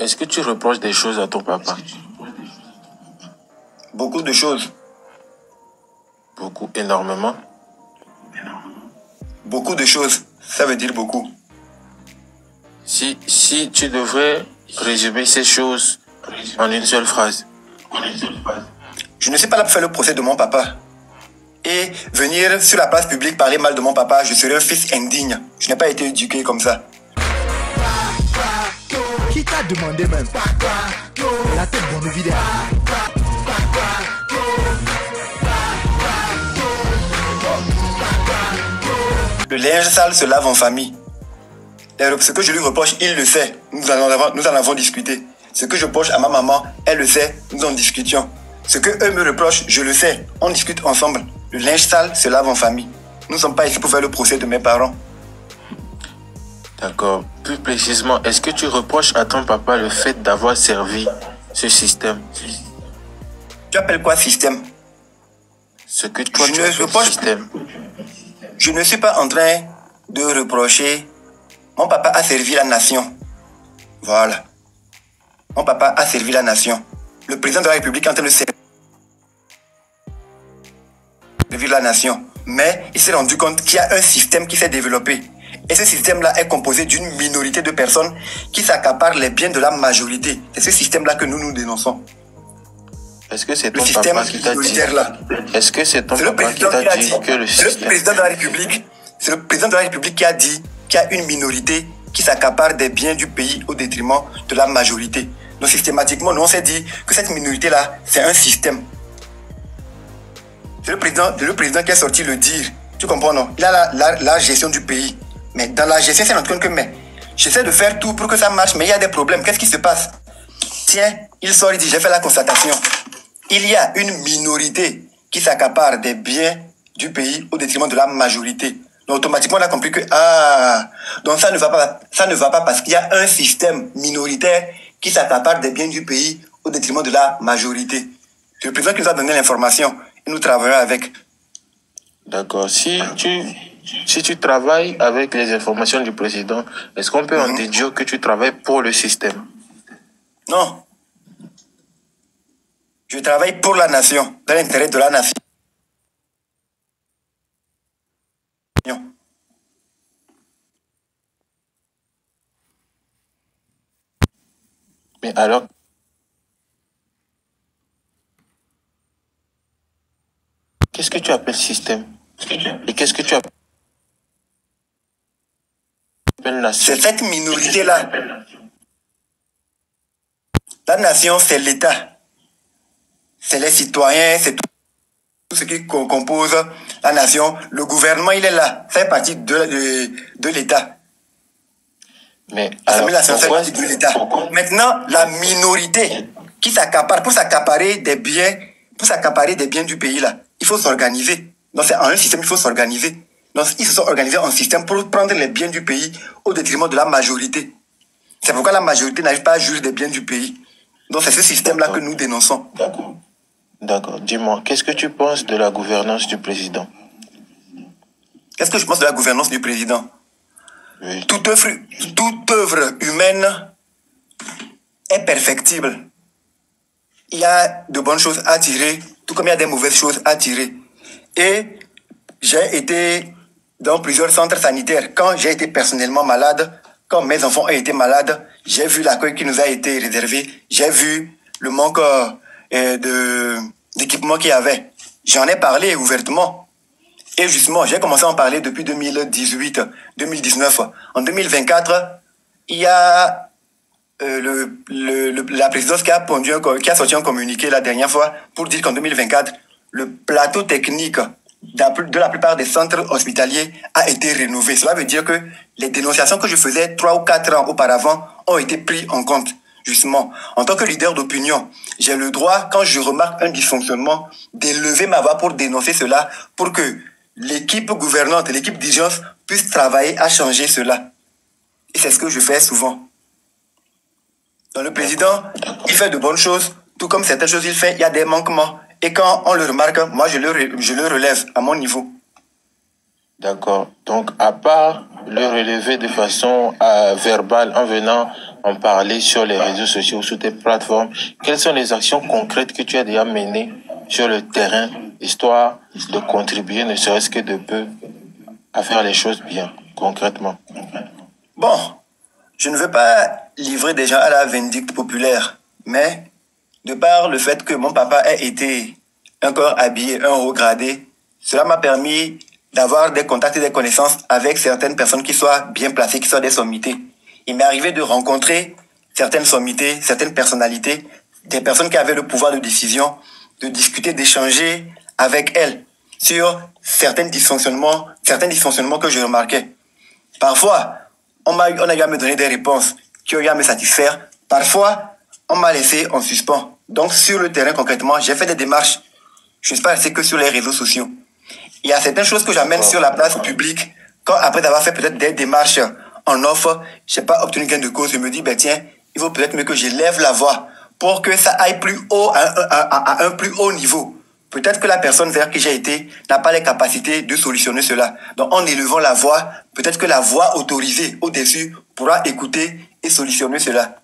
Est-ce que tu reproches des choses à ton papa? Beaucoup de choses. Beaucoup, énormément. Beaucoup de choses. Ça veut dire beaucoup. Si tu devrais résumer ces choses en une seule phrase. Je ne suis pas là pour faire le procès de mon papa. Et venir sur la place publique parler mal de mon papa, je serais un fils indigne. Je n'ai pas été éduqué comme ça. Qui t'a demandé même? La tête bonne vidéo. Le linge sale se lave en famille. Ce que je lui reproche, il le sait. Nous en avons discuté. Ce que je reproche à ma maman, elle le sait. Nous en discutions. Ce que eux me reprochent, je le sais. On discute ensemble. Le linge sale se lave en famille. Nous ne sommes pas ici pour faire le procès de mes parents. D'accord. Plus précisément, est-ce que tu reproches à ton papa le fait d'avoir servi ce système? Tu appelles quoi système? Ce que toi tu appelles système. Je ne suis pas en train de reprocher. Mon papa a servi la nation. Voilà. Mon papa a servi la nation. Le président de la République est en train de servir la nation. Mais il s'est rendu compte qu'il y a un système qui s'est développé. Et ce système-là est composé d'une minorité de personnes qui s'accaparent les biens de la majorité. C'est ce système-là que nous dénonçons. Est-ce que c'est ton papa qui t'a dit? Est-ce que c'est ton papa qui t'a dit que le système... C'est le président de la République. C'est le président de la République qui a dit qu'il y a une minorité qui s'accapare des biens du pays au détriment de la majorité. Donc systématiquement, nous on s'est dit que cette minorité-là, c'est un système. C'est le président qui est sorti le dire. Tu comprends, non? Il a la gestion du pays. Mais dans la gestion, c'est notre compte que j'essaie de faire tout pour que ça marche, mais il y a des problèmes. Qu'est-ce qui se passe? Tiens, il sort, il dit, j'ai fait la constatation. Il y a une minorité qui s'accapare des biens du pays au détriment de la majorité. Donc automatiquement, on a compris que, donc ça ne va pas parce qu'il y a un système minoritaire qui s'accapare des biens du pays au détriment de la majorité. C'est le président qui nous a donné l'information et nous travaillons avec. D'accord. Si tu travailles avec les informations du président, est-ce qu'on peut en déduire que tu travailles pour le système? Non. Je travaille pour la nation, dans l'intérêt de la nation. Mais alors, qu'est-ce que tu appelles système? Et qu'est-ce que tu appelles nation? C'est cette minorité-là. La nation, c'est l'État. C'est les citoyens, c'est tout ce qui compose la nation. Le gouvernement, il est là. Ça fait partie de l'État. Mais L'Assemblée nationale fait partie de l'État. Maintenant, la minorité qui s'accapare, pour s'accaparer des biens du pays, là, il faut s'organiser. Donc, c'est en un système, il faut s'organiser. Donc, ils se sont organisés en système pour prendre les biens du pays au détriment de la majorité. C'est pourquoi la majorité n'arrive pas à juger des biens du pays. Donc, c'est ce système-là que nous dénonçons. D'accord. Dis-moi, qu'est-ce que tu penses de la gouvernance du président? Qu'est-ce que je pense de la gouvernance du président? Oui. Toute œuvre humaine est perfectible. Il y a de bonnes choses à tirer, tout comme il y a des mauvaises choses à tirer. Et j'ai été dans plusieurs centres sanitaires. Quand j'ai été personnellement malade, quand mes enfants ont été malades, j'ai vu l'accueil qui nous a été réservé. J'ai vu le manque d'équipement qu'il y avait. J'en ai parlé ouvertement. Et justement, j'ai commencé à en parler depuis 2018, 2019. En 2024, il y a la présidence qui a sorti un communiqué la dernière fois pour dire qu'en 2024, le plateau technique de la plupart des centres hospitaliers a été rénové. Cela veut dire que les dénonciations que je faisais 3 ou 4 ans auparavant ont été prises en compte. Justement, en tant que leader d'opinion, j'ai le droit, quand je remarque un dysfonctionnement, d'élever ma voix pour dénoncer cela, pour que l'équipe gouvernante, l'équipe d'urgence puisse travailler à changer cela. Et c'est ce que je fais souvent. Donc le président, il fait de bonnes choses, tout comme certaines choses il fait, il y a des manquements. Et quand on le remarque, moi je le relève à mon niveau. D'accord. Donc à part le relever de façon verbale en venant en parler sur les réseaux sociaux, sur tes plateformes? Quelles sont les actions concrètes que tu as déjà menées sur le terrain, histoire de contribuer, ne serait-ce que de peu, à faire les choses bien, concrètement? Bon, je ne veux pas livrer des gens à la vindicte populaire, mais de par le fait que mon papa ait été un corps habillé, un haut gradé, cela m'a permis d'avoir des contacts et des connaissances avec certaines personnes qui soient bien placées, qui soient des sommités. Il m'est arrivé de rencontrer certaines sommités, certaines personnalités, des personnes qui avaient le pouvoir de décision, de discuter, d'échanger avec elles sur certains dysfonctionnements que je remarquais. Parfois, on a eu à me donner des réponses qui ont eu à me satisfaire. Parfois, on m'a laissé en suspens. Donc, sur le terrain, concrètement, j'ai fait des démarches. Je ne suis pas resté que sur les réseaux sociaux. Il y a certaines choses que j'amène sur la place publique. Quand, après avoir fait peut-être des démarches en offre, je n'ai pas obtenu gain de cause, je me dis, ben tiens, il vaut peut-être mieux que j'élève la voix pour que ça aille plus haut, à un plus haut niveau. Peut-être que la personne vers qui j'ai été n'a pas les capacités de solutionner cela. Donc, en élevant la voix, peut-être que la voix autorisée au-dessus pourra écouter et solutionner cela.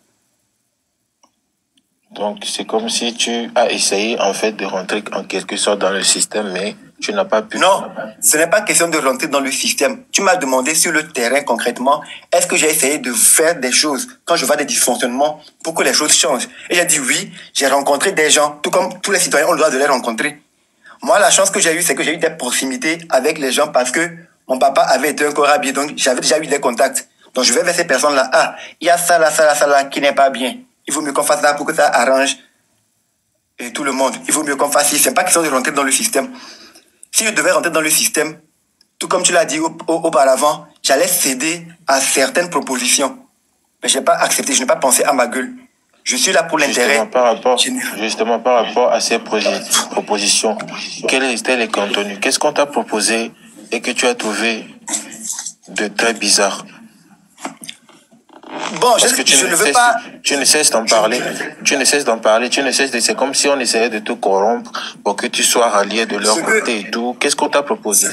Donc, c'est comme si tu as essayé, en fait, de rentrer en quelque sorte dans le système, mais tu n'as pas pu. Non, ce n'est pas question de rentrer dans le système. Tu m'as demandé sur le terrain, concrètement, est-ce que j'ai essayé de faire des choses quand je vois des dysfonctionnements pour que les choses changent? Et j'ai dit oui, j'ai rencontré des gens, tout comme tous les citoyens ont le droit de les rencontrer. Moi, la chance que j'ai eue, c'est que j'ai eu des proximités avec les gens parce que mon papa avait été un corps habillé, donc j'avais déjà eu des contacts. Donc, je vais vers ces personnes-là. Ah, il y a ça là, qui n'est pas bien. Il vaut mieux qu'on fasse ça pour que ça arrange et tout le monde. Il vaut mieux qu'on fasse ça. C'est pas question de rentrer dans le système. Si je devais rentrer dans le système, tout comme tu l'as dit auparavant, j'allais céder à certaines propositions. Mais je n'ai pas accepté, je n'ai pas pensé à ma gueule. Je suis là pour l'intérêt. Justement, par rapport à ces propositions, quels étaient les contenus? Qu'est-ce qu'on t'a proposé et que tu as trouvé de très bizarre? Bon, je ne veux pas... Tu ne cesses d'en parler. C'est comme si on essayait de te corrompre pour que tu sois rallié de leur côté et tout. Qu'est-ce qu'on t'a proposé?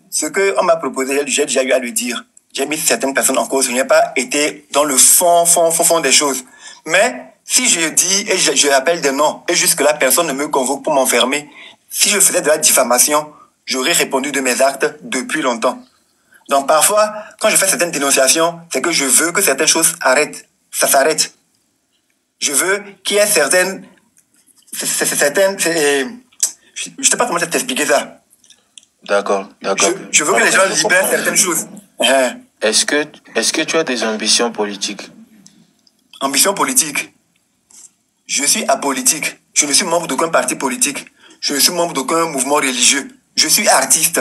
Ce qu'on m'a proposé, j'ai déjà eu à le dire. J'ai mis certaines personnes en cause. Je n'ai pas été dans le fond des choses. Mais si je dis et je rappelle des noms et jusque-là, personne ne me convoque pour m'enfermer, si je faisais de la diffamation, j'aurais répondu de mes actes depuis longtemps. Donc parfois, quand je fais certaines dénonciations, c'est que je veux que certaines choses arrêtent. Ça s'arrête. Je veux qu'il y ait certaines... je ne sais pas comment t'expliquer ça. D'accord. Je veux que les gens libèrent certaines choses. Est-ce que tu as des ambitions politiques? Ambition politique. Je suis apolitique. Je ne suis membre d'aucun parti politique. Je ne suis membre d'aucun mouvement religieux. Je suis artiste.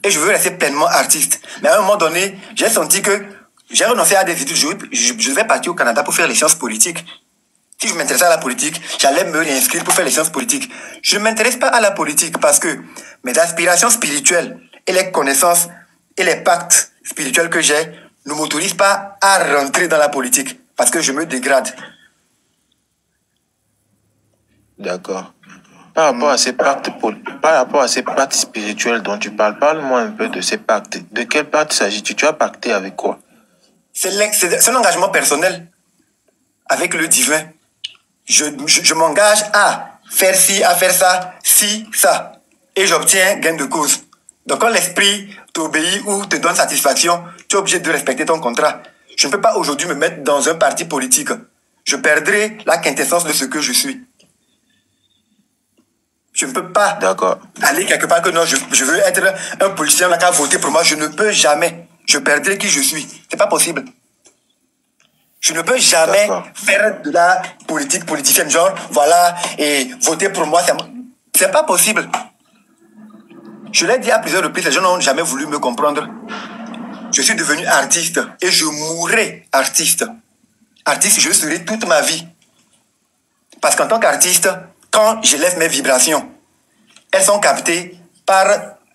Et je veux rester pleinement artiste. Mais à un moment donné, j'ai senti que j'ai renoncé à des études. Je devais partir au Canada pour faire les sciences politiques. Si je m'intéressais à la politique, j'allais me réinscrire pour faire les sciences politiques. Je ne m'intéresse pas à la politique parce que mes aspirations spirituelles et les connaissances et les pactes spirituels que j'ai ne m'autorisent pas à rentrer dans la politique parce que je me dégrade. D'accord. Par rapport à ces pactes spirituels dont tu parles, parle-moi un peu de ces pactes. De quel pacte s'agit-il? Tu as pacté avec quoi? C'est un engagement personnel avec le divin. Je m'engage à faire ci, à faire ça, ci, ça. Et j'obtiens gain de cause. Donc quand l'esprit t'obéit ou te donne satisfaction, tu es obligé de respecter ton contrat. Je ne peux pas aujourd'hui me mettre dans un parti politique. Je perdrai la quintessence de ce que je suis. Je ne peux pas aller quelque part que non, je veux être un politicien qui a voté pour moi. Je ne peux jamais. Je perdrai qui je suis. C'est pas possible. Je ne peux jamais faire de la politique politicienne, genre, voilà, et voter pour moi. C'est pas possible. Je l'ai dit à plusieurs reprises, les gens n'ont jamais voulu me comprendre. Je suis devenu artiste et je mourrai artiste. Artiste, je serai toute ma vie. Parce qu'en tant qu'artiste, quand j'élève mes vibrations, elles sont captées par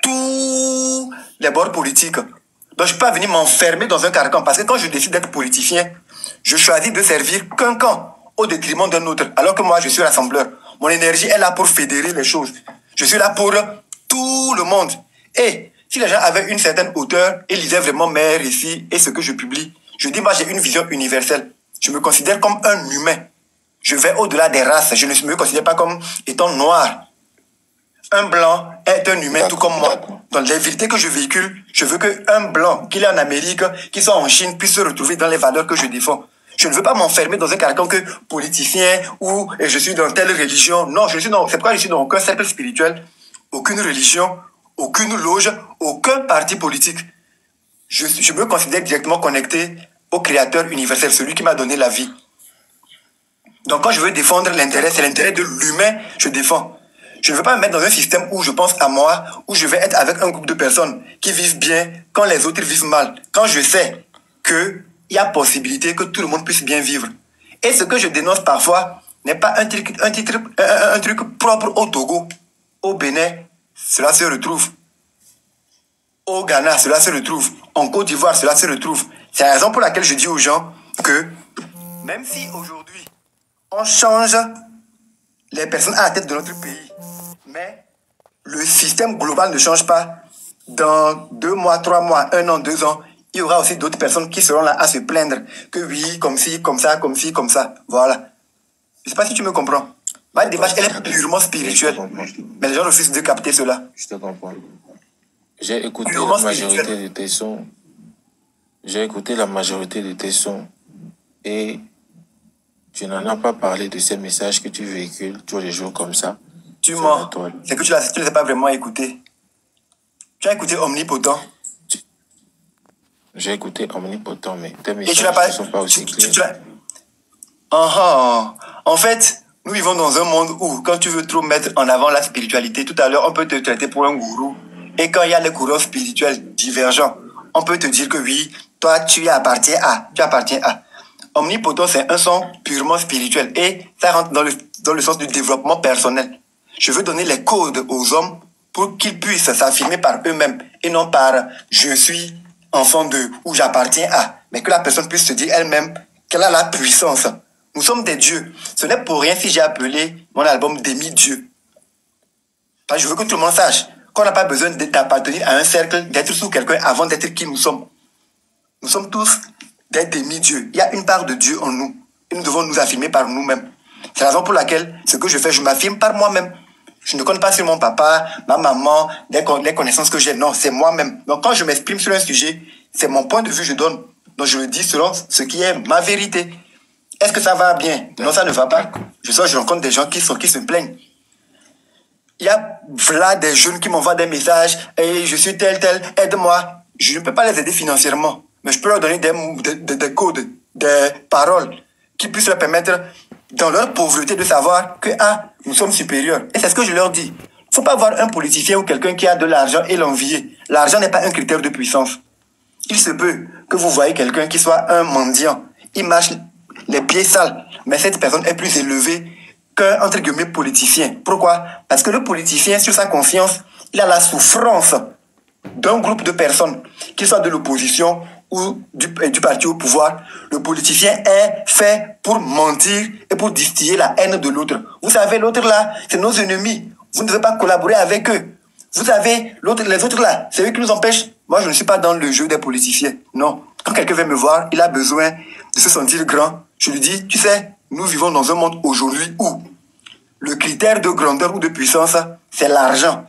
tous les bords politiques. Donc je ne peux pas venir m'enfermer dans un carcan. Parce que quand je décide d'être politicien, je choisis de servir qu'un camp au détriment d'un autre. Alors que moi, je suis rassembleur. Mon énergie est là pour fédérer les choses. Je suis là pour tout le monde. Et Si les gens avaient une certaine hauteur et lisaient vraiment mes récits et ce que je publie, je dis, moi, j'ai une vision universelle. Je me considère comme un humain. Je vais au-delà des races. Je ne me considère pas comme étant noir. Un blanc est un humain tout comme moi. Dans les vérités que je véhicule, je veux qu'un blanc, qu'il est en Amérique, qu'il soit en Chine, puisse se retrouver dans les valeurs que je défends. Je ne veux pas m'enfermer dans un carcan que politicien ou je suis dans telle religion. Non, c'est pourquoi je suis dans aucun cercle spirituel, aucune religion, aucune loge, aucun parti politique. Je me considère directement connecté au Créateur universel, celui qui m'a donné la vie. Donc quand je veux défendre l'intérêt, c'est l'intérêt de l'humain que je défends. Je ne veux pas me mettre dans un système où je pense à moi, où je vais être avec un groupe de personnes qui vivent bien quand les autres vivent mal. Quand je sais qu'il y a possibilité que tout le monde puisse bien vivre. Et ce que je dénonce parfois n'est pas un truc propre au Togo. Au Bénin, cela se retrouve. Au Ghana, cela se retrouve. En Côte d'Ivoire, cela se retrouve. C'est la raison pour laquelle je dis aux gens que même si aujourd'hui, on change les personnes à la tête de notre pays, mais le système global ne change pas. Dans 2 mois, 3 mois, 1 an, 2 ans, il y aura aussi d'autres personnes qui seront là à se plaindre que oui, comme ci, comme ça, comme ci, comme ça. Voilà. Je ne sais pas si tu me comprends. Ma démarche, elle est purement spirituelle. Mais les gens refusent de capter cela. Je te comprends. J'ai écouté la majorité de tes sons. J'ai écouté la majorité de tes sons. Et tu n'en as pas parlé de ces messages que tu véhicules tous les jours comme ça. Tu mens. C'est que tu ne les as pas vraiment écoutés. Tu as écouté Omnipotent. J'ai écouté Omnipotent, mais tes messages ne sont pas aussi clairs. En fait, nous vivons dans un monde où, quand tu veux trop mettre en avant la spiritualité, tout à l'heure, on peut te traiter pour un gourou. Et quand il y a les courants spirituels divergents, on peut te dire que oui, toi, tu appartiens à. Omnipotent, c'est un son purement spirituel. Et ça rentre dans le sens du développement personnel. Je veux donner les codes aux hommes pour qu'ils puissent s'affirmer par eux-mêmes et non par « je suis enfant de » ou « j'appartiens à ». Mais que la personne puisse se dire elle-même qu'elle a la puissance. Nous sommes des dieux. Ce n'est pour rien si j'ai appelé mon album Demi-dieu. Je veux que tout le monde sache qu'on n'a pas besoin d'appartenir à un cercle, d'être sous quelqu'un avant d'être qui nous sommes. Nous sommes tous des demi-dieux. Il y a une part de Dieu en nous. Et nous devons nous affirmer par nous-mêmes. C'est la raison pour laquelle ce que je fais, je m'affirme par moi-même. Je ne compte pas sur mon papa, ma maman, les connaissances que j'ai. Non, c'est moi-même. Donc quand je m'exprime sur un sujet, c'est mon point de vue que je donne. Donc je le dis selon ce qui est ma vérité. Est-ce que ça va bien? Non, ça ne va pas. Je rencontre des gens qui se plaignent. Il y a là des jeunes qui m'envoient des messages. Et je suis tel, aide-moi. Je ne peux pas les aider financièrement. Mais je peux leur donner des codes, des paroles qui puissent leur permettre, dans leur pauvreté, de savoir que nous sommes supérieurs. Et c'est ce que je leur dis. Il ne faut pas voir un politicien ou quelqu'un qui a de l'argent et l'envier. L'argent n'est pas un critère de puissance. Il se peut que vous voyez quelqu'un qui soit un mendiant. Il marche les pieds sales. Mais cette personne est plus élevée qu'un, entre guillemets, politicien. Pourquoi? Parce que le politicien, sur sa confiance, il a la souffrance d'un groupe de personnes, qu'il soit de l'opposition ou du parti au pouvoir. Le politicien est fait pour mentir et pour distiller la haine de l'autre. Vous savez, l'autre là, c'est nos ennemis. Vous ne devez pas collaborer avec eux. Vous savez, les autres là, c'est eux qui nous empêchent. Moi, je ne suis pas dans le jeu des politiciens. Non. Quand quelqu'un vient me voir, il a besoin de se sentir grand. Je lui dis, tu sais, nous vivons dans un monde aujourd'hui où le critère de grandeur ou de puissance, c'est l'argent.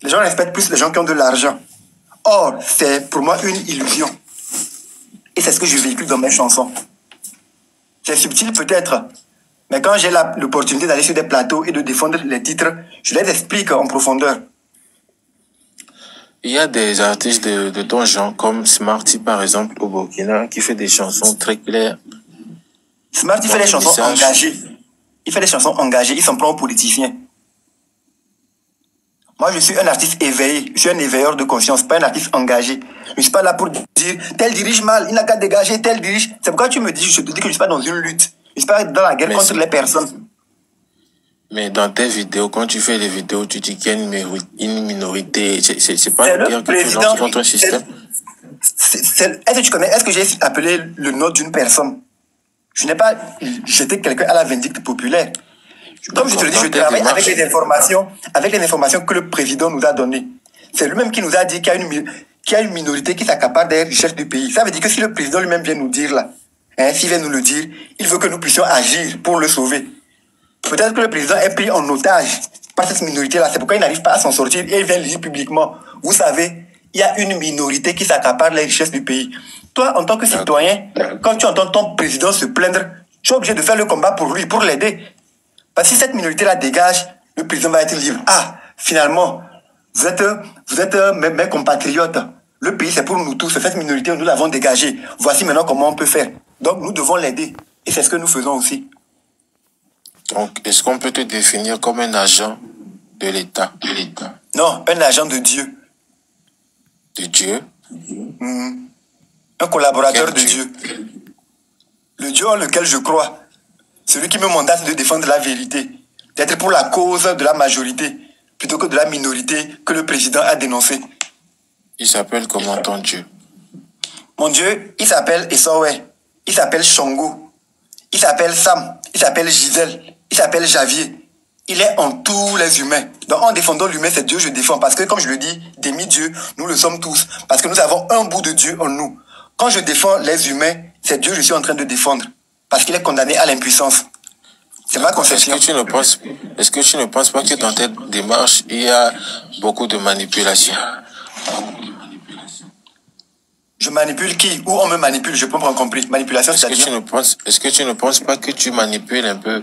Les gens respectent plus les gens qui ont de l'argent. Or, c'est pour moi une illusion. Et c'est ce que je véhicule dans mes chansons. C'est subtil peut-être, mais quand j'ai l'opportunité d'aller sur des plateaux et de défendre les titres, je les explique en profondeur. Il y a des artistes de ton genre, comme Smarty par exemple au Burkina, qui fait des chansons très claires. Smarty fait des chansons engagées. Il fait des chansons engagées, il s'en prend aux politiciens. Moi, je suis un artiste éveillé. Je suis un éveilleur de conscience, pas un artiste engagé. Je ne suis pas là pour dire, tel dirige mal, il n'a qu'à dégager, tel dirige. C'est pourquoi je te dis que je ne suis pas dans une lutte. Je ne suis pas dans la guerre contre les personnes. Mais dans tes vidéos, quand tu fais des vidéos, tu dis qu'il y a une minorité. C'est pas une guerre que tu lances contre un système. Est-ce que j'ai appelé le nom d'une personne? Je n'ai pas jeté quelqu'un à la vindicte populaire. Comme je te le dis, je travaille avec les informations que le président nous a données. C'est lui-même qui nous a dit qu'il y a une minorité qui s'accapare des richesses du pays. Ça veut dire que si le président lui-même vient nous dire là, s'il vient nous le dire, il veut que nous puissions agir pour le sauver. Peut-être que le président est pris en otage par cette minorité-là. C'est pourquoi il n'arrive pas à s'en sortir et il vient le dire publiquement. Vous savez, il y a une minorité qui s'accapare les richesses du pays. Toi, en tant que citoyen, quand tu entends ton président se plaindre, tu es obligé de faire le combat pour lui, pour l'aider. Parce que si cette minorité-là dégage, le président va être libre. Ah, finalement, vous êtes mes compatriotes. Le pays, c'est pour nous tous. Cette minorité, nous l'avons dégagée. Voici maintenant comment on peut faire. Donc, nous devons l'aider. Et c'est ce que nous faisons aussi. Donc, est-ce qu'on peut te définir comme un agent de l'État? Non, un agent de Dieu. De Dieu? Un collaborateur de Dieu? Dieu. Le Dieu en lequel je crois. Celui qui me mandate de défendre la vérité. D'être pour la cause de la majorité, plutôt que de la minorité que le président a dénoncée. Il s'appelle comment ton Dieu? Mon Dieu, il s'appelle Essowe. Il s'appelle Shango. Il s'appelle Sam. Il s'appelle Gisèle. Il s'appelle Javier. Il est en tous les humains. Donc en défendant l'humain, c'est Dieu que je défends. Parce que comme je le dis, demi-dieu, nous le sommes tous. Parce que nous avons un bout de Dieu en nous. Quand je défends les humains, c'est Dieu que je suis en train de défendre. Parce qu'il est condamné à l'impuissance. C'est ma conception. Est-ce que tu ne penses pas que dans cette démarche, il y a beaucoup de manipulation? Je manipule qui? Ou on me manipule? Je peux pas compris. Manipulation, c'est-à-dire... Est-ce que tu ne penses pas que tu manipules un peu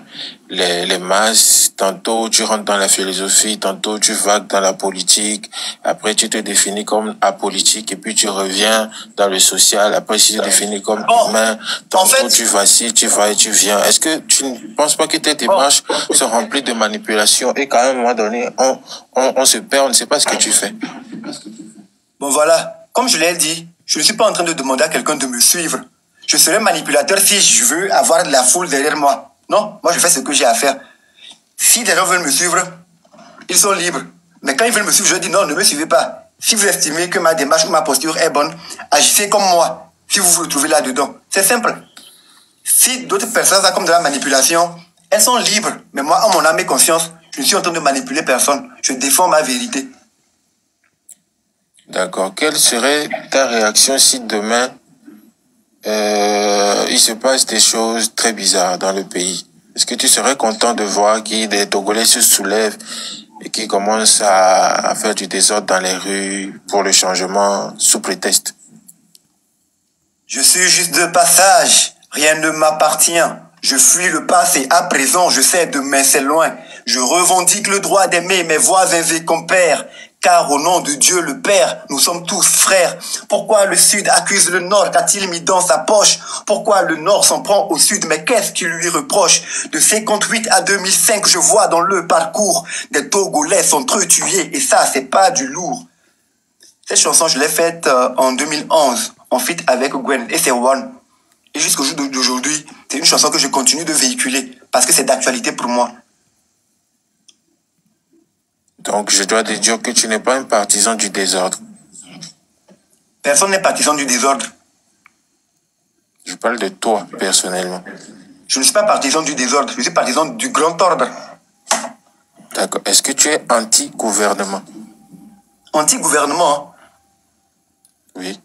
les masses? Tantôt tu rentres dans la philosophie, tantôt tu vagues dans la politique, après tu te définis comme apolitique et puis tu reviens dans le social, après tu te définis comme humain, tantôt en fait, tu vacilles, tu vas et tu viens. Est-ce que tu ne penses pas que tes démarches sont remplies de manipulation et qu'à un moment donné, on se perd, on ne sait pas ce que tu fais? Bon voilà, comme je l'ai dit, je ne suis pas en train de demander à quelqu'un de me suivre. Je serai manipulateur si je veux avoir de la foule derrière moi. Non, moi je fais ce que j'ai à faire. Si des gens veulent me suivre, ils sont libres. Mais quand ils veulent me suivre, je dis non, ne me suivez pas. Si vous estimez que ma démarche ou ma posture est bonne, agissez comme moi. Si vous vous retrouvez là-dedans. C'est simple. Si d'autres personnes sont comme de la manipulation, elles sont libres. Mais moi, en mon âme et conscience, je ne suis en train de manipuler personne. Je défends ma vérité. D'accord. Quelle serait ta réaction si demain, il se passe des choses très bizarres dans le pays? Est-ce que tu serais content de voir que des Togolais se soulèvent et qui commencent à faire du désordre dans les rues pour le changement sous prétexte? Je suis juste de passage. Rien ne m'appartient. Je fuis le passé. À présent, je sais demain c'est loin. Je revendique le droit d'aimer mes voisins et compères. Car au nom de Dieu le Père, nous sommes tous frères. Pourquoi le Sud accuse le Nord? Qu'a-t-il mis dans sa poche? Pourquoi le Nord s'en prend au Sud? Mais qu'est-ce qu'il lui reproche? De 58 à 2005, je vois dans le parcours des Togolais s'entretuer. Et ça, c'est pas du lourd. Cette chanson, je l'ai faite en 2011, en feat avec Gwen. Et c'est One. Et jusqu'au jour d'aujourd'hui, c'est une chanson que je continue de véhiculer. Parce que c'est d'actualité pour moi. Donc, je dois te dire que tu n'es pas un partisan du désordre. Personne n'est partisan du désordre. Je parle de toi, personnellement. Je ne suis pas partisan du désordre. Je suis partisan du grand ordre. D'accord. Est-ce que tu es anti-gouvernement? Anti-gouvernement? Oui.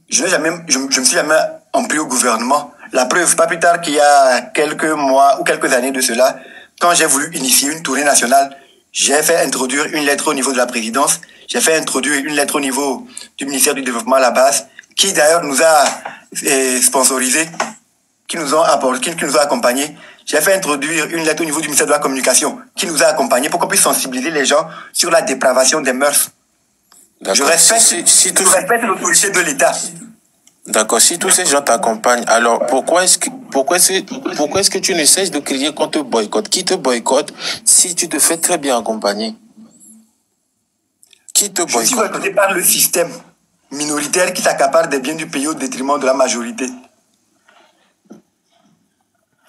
Je me suis jamais empris au gouvernement. La preuve, pas plus tard qu'il y a quelques mois ou quelques années de cela, quand j'ai voulu initier une tournée nationale, j'ai fait introduire une lettre au niveau de la présidence. J'ai fait introduire une lettre au niveau du ministère du Développement à la base, qui d'ailleurs nous a sponsorisé, qui nous a accompagnés. J'ai fait introduire une lettre au niveau du ministère de la Communication, qui nous a accompagnés pour qu'on puisse sensibiliser les gens sur la dépravation des mœurs. Je respecte l'autorité de l'État. D'accord. Si tous ces gens t'accompagnent, alors pourquoi est-ce que tu ne cesses de crier qu'on te boycotte? Qui te boycotte si tu te fais très bien accompagner? Qui te boycotte? Je suis boycotté par le système minoritaire qui s'accapare des biens du pays au détriment de la majorité.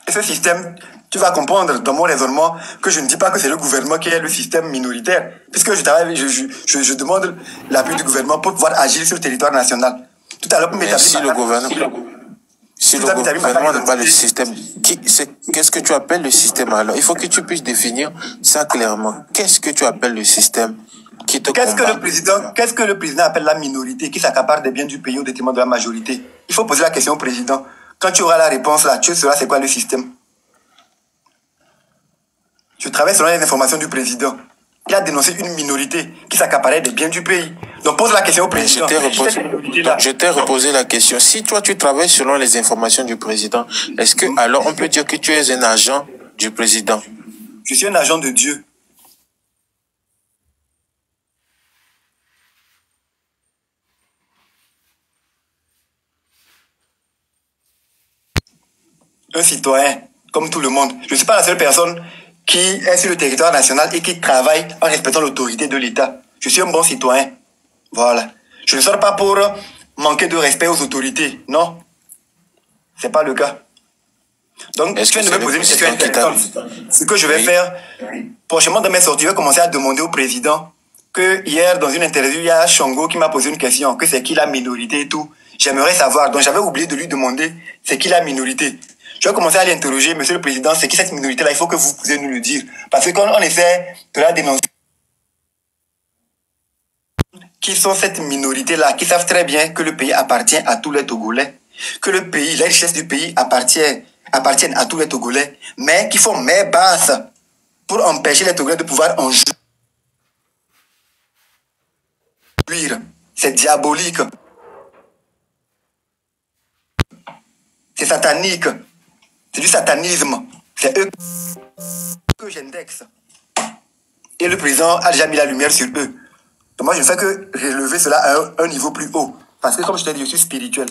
Et ce système, tu vas comprendre dans mon raisonnement que je ne dis pas que c'est le gouvernement qui est le système minoritaire, puisque je demande l'appui du gouvernement pour pouvoir agir sur le territoire national. Tout à l'heure, pour m'établir. Si Vous le avez vu ma gouvernement carte n'a pas le d'identité. système, qu'est-ce que tu appelles le système alors? Il faut que tu puisses définir ça clairement. Qu'est-ce que tu appelles le système qui te combat? Qu'est-ce que le président appelle la minorité qui s'accapare des biens du pays au détriment de la majorité? Il faut poser la question au président. Quand tu auras la réponse là, tu sauras c'est quoi le système. Je travaille selon les informations du président. Il a dénoncé une minorité qui s'accaparait des biens du pays. Donc pose la question au président. Je t'ai reposé la question. Si toi tu travailles selon les informations du président, est-ce que alors on peut dire que tu es un agent du président? Je suis un agent de Dieu. Un citoyen, comme tout le monde. Je ne suis pas la seule personne qui est sur le territoire national et qui travaille en respectant l'autorité de l'État. Je suis un bon citoyen. Voilà. Je ne sors pas pour manquer de respect aux autorités. Non. C'est pas le cas. Donc, tu viens de me poser une question intéressante. Ce que je vais faire, prochainement dans mes sorties, je vais commencer à demander au président que hier, dans une interview, il y a Chongo qui m'a posé une question, que c'est qui la minorité et tout. J'aimerais savoir. Donc, j'avais oublié de lui demander c'est qui la minorité. Je vais commencer à l'interroger, monsieur le président, c'est qui cette minorité-là? Il faut que vous puissiez nous le dire. Parce que quand on essaie de la dénoncer, qui sont cette minorité-là, qui savent très bien que le pays appartient à tous les Togolais, que le pays, les richesses du pays appartiennent à tous les Togolais, mais qui font main basse pour empêcher les Togolais de pouvoir en jouir. C'est diabolique. C'est satanique. C'est du satanisme. C'est eux que j'indexe. Et le président a déjà mis la lumière sur eux. Donc moi, je ne fais que relever cela à un niveau plus haut. Parce que comme je t'ai dit, je suis spirituel.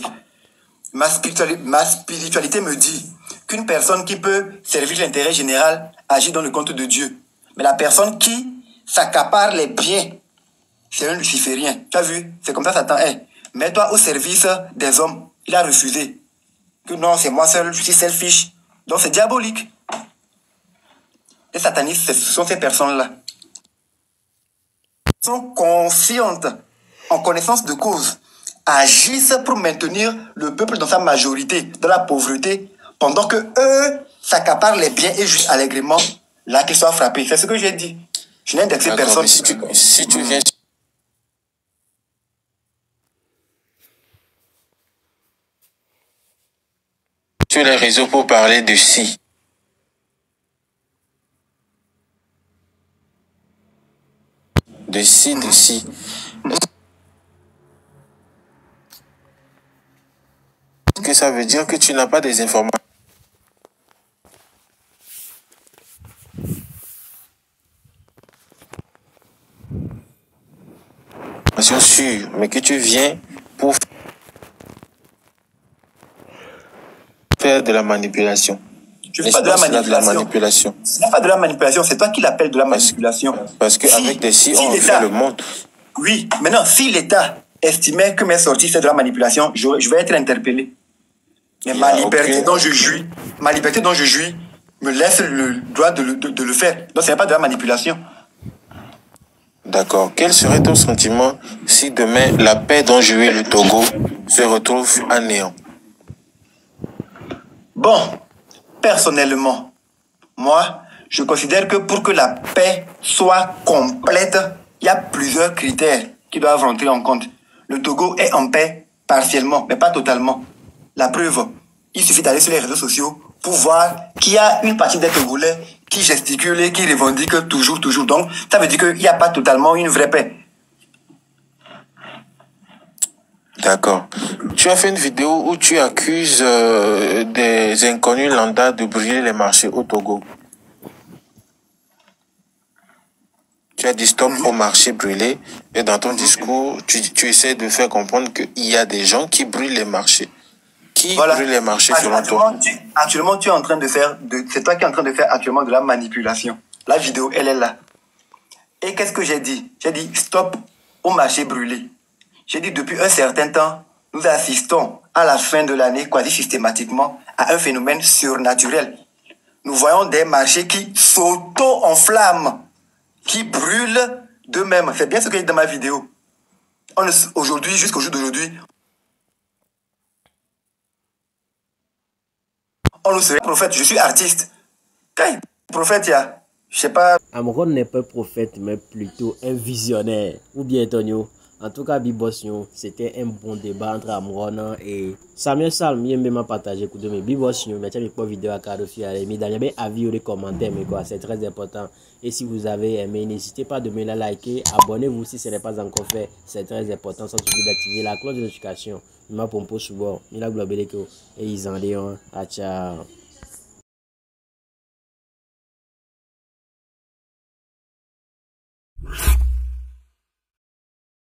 Ma spiritualité me dit qu'une personne qui peut servir l'intérêt général agit dans le compte de Dieu. Mais la personne qui s'accapare les biens, c'est un luciférien. Tu as vu? C'est comme ça Satan est. Mets-toi au service des hommes. Il a refusé. Que non, c'est moi seul, je suis selfish. Donc c'est diabolique. Les satanistes, ce sont ces personnes-là. Ils sont conscientes, en connaissance de cause, agissent pour maintenir le peuple dans sa majorité, dans la pauvreté, pendant que eux s'accaparent les biens et juste allègrement, là qu'ils soient frappés. C'est ce que j'ai dit. Je n'ai indexé personne. Si tu viens sur les réseaux pour parler de si. De si. Est-ce que ça veut dire que tu n'as pas des informations sûres, mais que tu viens pour faire de la manipulation? Je ne fais pas de la manipulation. Ce n'est pas de la manipulation, c'est toi qui l'appelles de la manipulation. Parce qu'avec des si, on fait le monde. Oui, maintenant, si l'État estimait que mes sorties, c'est de la manipulation, je vais être interpellé. Mais ma liberté dont je jouis me laisse le droit de le faire. Donc, ce n'est pas de la manipulation. D'accord. Quel serait ton sentiment si demain, la paix dont jouit le Togo se retrouve à néant? Bon, personnellement, moi, je considère que pour que la paix soit complète, il y a plusieurs critères qui doivent rentrer en compte. Le Togo est en paix partiellement, mais pas totalement. La preuve, il suffit d'aller sur les réseaux sociaux pour voir qu'il y a une partie des Togolais qui gesticulent et qui revendiquent toujours. Donc, ça veut dire qu'il n'y a pas totalement une vraie paix. D'accord. Tu as fait une vidéo où tu accuses des inconnus lambda de brûler les marchés au Togo. Tu as dit stop au marché brûlé et dans ton discours, tu essaies de faire comprendre qu'il y a des gens qui brûlent les marchés. Qui brûle les marchés selon toi? Actuellement, tu es en train de faire, c'est toi qui es en train de faire actuellement de la manipulation. La vidéo, elle est là. Et qu'est-ce que j'ai dit? J'ai dit stop au marché brûlé. J'ai dit depuis un certain temps, nous assistons à la fin de l'année quasi systématiquement à un phénomène surnaturel. Nous voyons des marchés qui s'auto-enflamment, qui brûlent d'eux-mêmes. C'est bien ce que j'ai dit dans ma vidéo. Aujourd'hui, jusqu'au jour d'aujourd'hui, on serait prophète, je suis artiste. Quand prophète, il y a, je sais pas. Amron n'est pas prophète, mais plutôt un visionnaire. Ou bien, Tonio. En tout cas, Bibosio, c'était un bon débat entre Amron et Samuel Salm. Il m'a partagé écoute mais Bibosio, mais tiens, pas vidéo à Carofi, mis dans les avis ou les commentaires, mais quoi, c'est très important. Et si vous avez aimé, n'hésitez pas de me la liker, abonnez-vous si ce n'est pas encore fait, c'est très important, sans oublier d'activer la cloche de notification. Il m'a pompé souvent, il a globé les et ils en ont. Ciao.